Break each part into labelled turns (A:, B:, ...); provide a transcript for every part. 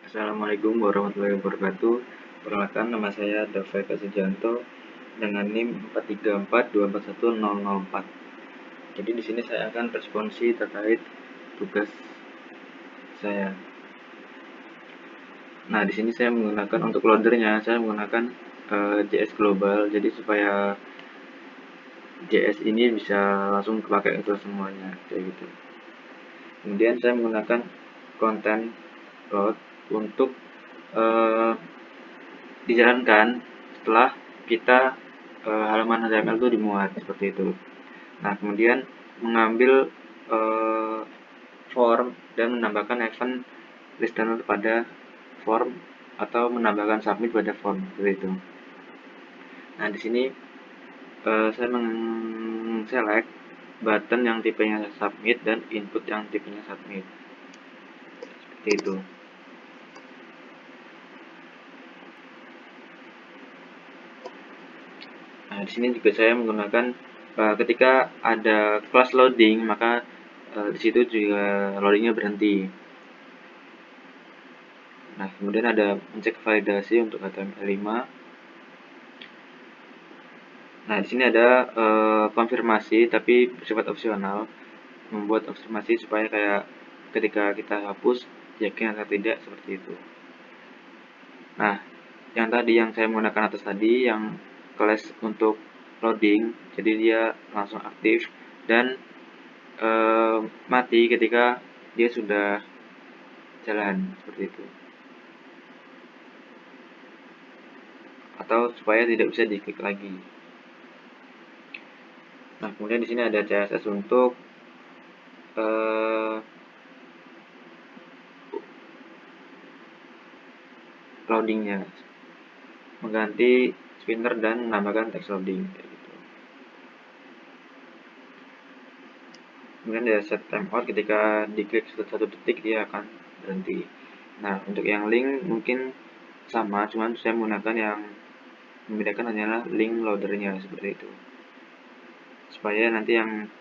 A: Assalamualaikum warahmatullahi wabarakatuh. Perkenalkan, nama saya David Sujanto dengan NIM 434241004. Jadi di sini saya akan responsi terkait tugas saya. Nah, di sini saya menggunakan untuk loadernya, saya menggunakan JS Global. Jadi supaya JS ini bisa langsung dipakai untuk semuanya, kayak gitu. Kemudian saya menggunakan content load untuk dijalankan setelah kita halaman HTML itu dimuat seperti itu. Nah, kemudian mengambil form dan menambahkan event listener pada form atau menambahkan submit pada form seperti itu. Nah, di sini saya select button yang tipenya submit dan input yang tipenya submit seperti itu. Nah, di sini juga saya menggunakan ketika ada class loading, maka di situ juga loadingnya berhenti. Nah, kemudian ada mencek validasi untuk HTML5. Nah, di sini ada konfirmasi tapi bersifat opsional, membuat konfirmasi supaya kayak ketika kita hapus yakin atau tidak seperti itu. Nah, yang tadi yang saya menggunakan atas tadi yang class untuk loading, jadi dia langsung aktif dan mati ketika dia sudah jalan seperti itu, atau supaya tidak bisa diklik lagi. Nah, kemudian di sini ada CSS untuk loadingnya, mengganti spinner dan menambahkan text loading kayak gitu. Kemudian ada set timeout, ketika diklik 1 detik dia akan berhenti. Nah, untuk yang link mungkin sama, cuman saya menggunakan yang membedakan hanyalah link loadernya seperti itu, supaya nanti yang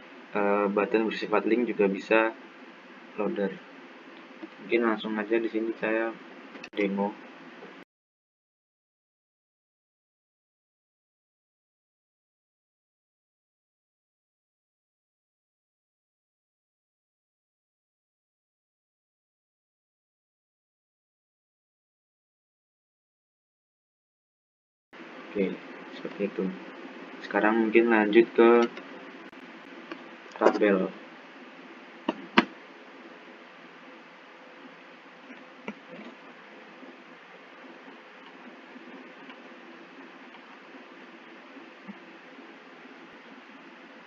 A: button bersifat link juga bisa loader. Mungkin langsung aja di sini saya demo. Oke, seperti itu. Sekarang mungkin lanjut ke tabel.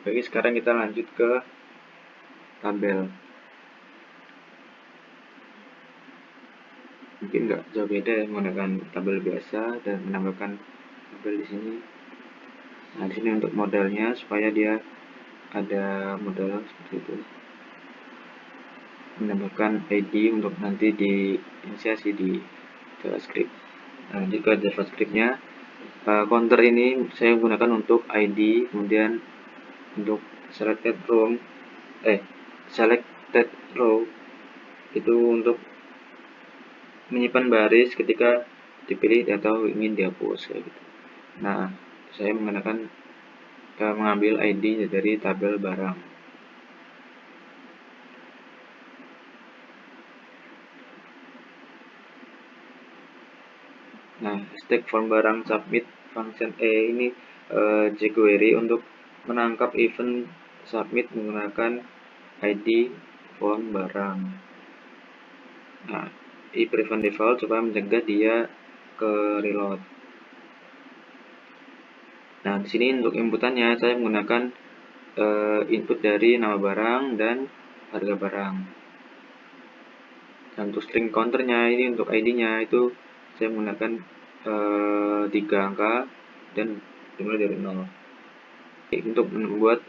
A: Oke, sekarang kita lanjut ke tabel. Mungkin nggak jauh beda ya menggunakan tabel biasa dan menambahkan tabel di sini. Nah, di sini untuk modelnya supaya dia ada model seperti itu. Menambahkan ID untuk nanti diinisiasi di JavaScript. Nah, lanjut ke JavaScript-nya. Counter ini saya gunakan untuk ID, kemudian untuk selected row itu untuk menyimpan baris ketika dipilih atau ingin dihapus kayak gitu. Nah, saya mengambil ID dari tabel barang. Nah, stack form barang submit function ini jQuery untuk menangkap event submit menggunakan ID form barang. Nah, i prevent default supaya mencegah dia ke reload. Nah, di sini untuk inputannya saya menggunakan input dari nama barang dan harga barang. Dan untuk string counternya ini untuk ID-nya itu saya menggunakan 3 angka dan dimulai dari 0. Untuk membuat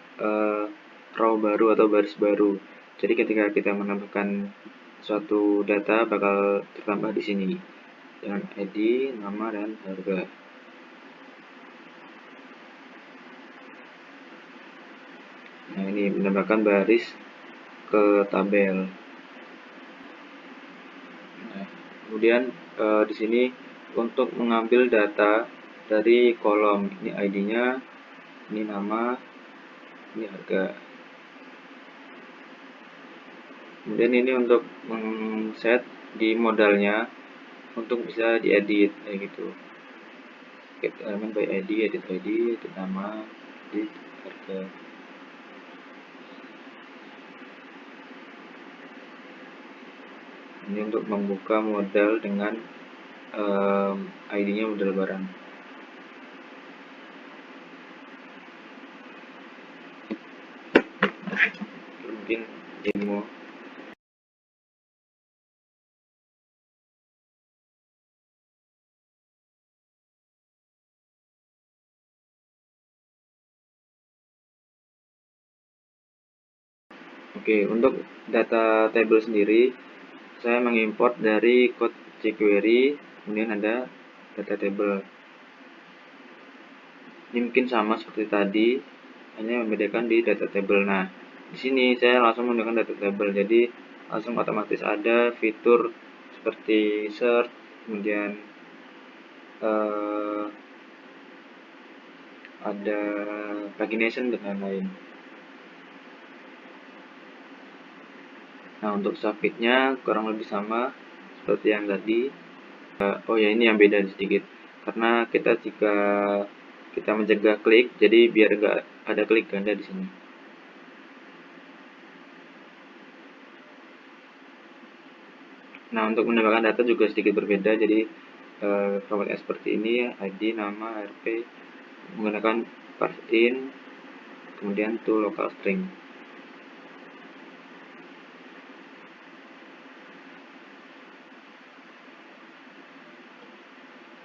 A: row baru atau baris baru. Jadi ketika kita menambahkan suatu data bakal tertambah di sini dengan ID, nama, dan harga. Nah, ini menambahkan baris ke tabel. Nah, Kemudian di sini untuk mengambil data dari kolom, ini ID-nya, ini nama, ini harga. Kemudian ini untuk set di modalnya untuk bisa diedit kayak gitu. Get element by ID, edit ID, edit nama, edit harga. Ini untuk membuka modal dengan ID-nya modal barang. Mungkin demo. Oke, untuk data table sendiri saya mengimport dari code jQuery, kemudian ada data table. Ini mungkin sama seperti tadi, hanya membedakan di data table. Nah, di sini saya langsung menggunakan data table, jadi langsung otomatis ada fitur seperti search, kemudian ada pagination dan lain-lain. Nah, untuk submitnya kurang lebih sama seperti yang tadi. Oh ya, ini yang beda sedikit, karena jika kita mencegah klik, jadi biar nggak ada klik ganda di sini. Nah, untuk menambahkan data juga sedikit berbeda, jadi formatnya seperti ini, ID, nama, RP, menggunakan parse in, kemudian to local string.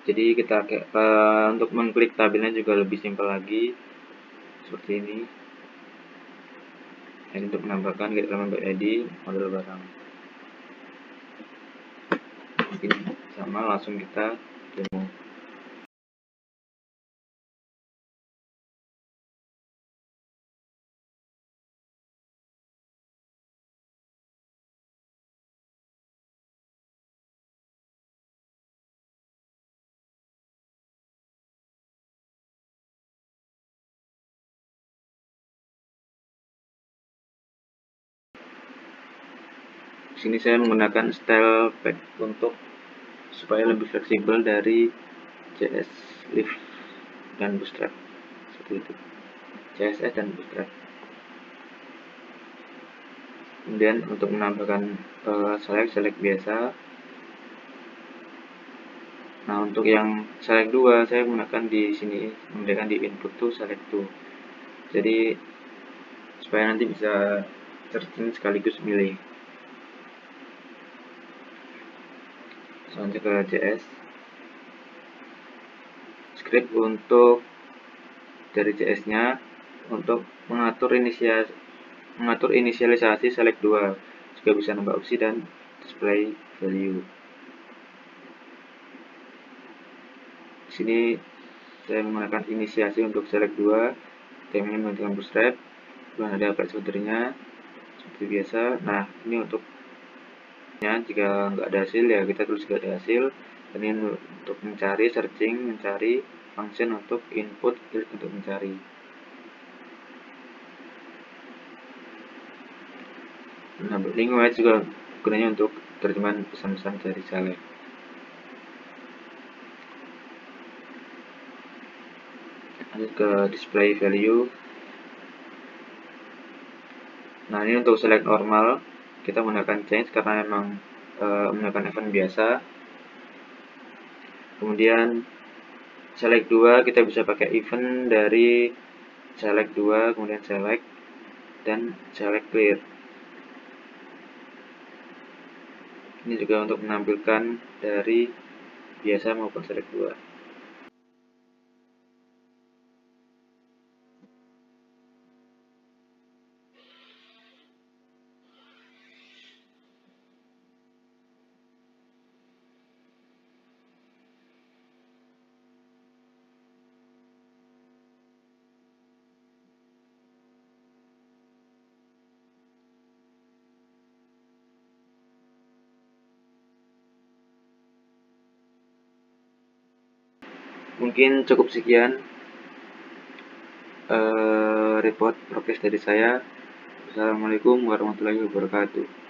A: Jadi kita untuk mengklik tabelnya juga lebih simpel lagi, seperti ini. Ini untuk menambahkan get element by ID model barang. Ini sama, langsung kita demo. Di sini saya menggunakan style pack untuk supaya lebih fleksibel dari JS Lift dan Bootstrap, seperti itu. CSS dan Bootstrap. Kemudian untuk menambahkan select biasa. Nah, untuk yang select 2 saya menggunakan di sini, menggunakan di input to select to. Jadi supaya nanti bisa searching sekaligus milih. Selanjutnya ke JS. Script untuk dari JS-nya untuk mengatur inisialisasi select 2, juga bisa nambah opsi dan display value. Di sini saya menggunakan inisiasi untuk select 2, temanya menggunakan bootstrap, dan ada placeholder-nya seperti biasa. Nah, ini untuk jika nggak ada hasil ya kita tulis nggak ada hasil. Dan ini untuk mencari mencari function untuk input, klik untuk mencari. Nah, link white juga gunanya untuk terjemahan pesan-pesan dari select. Lanjut ke display value. Nah, ini untuk select normal kita menggunakan change karena memang menggunakan event biasa. Kemudian select 2 kita bisa pakai event dari select 2, kemudian select dan select clear. Ini juga untuk menampilkan dari biasa maupun select 2. Mungkin cukup sekian report progres dari saya. Assalamualaikum warahmatullahi wabarakatuh.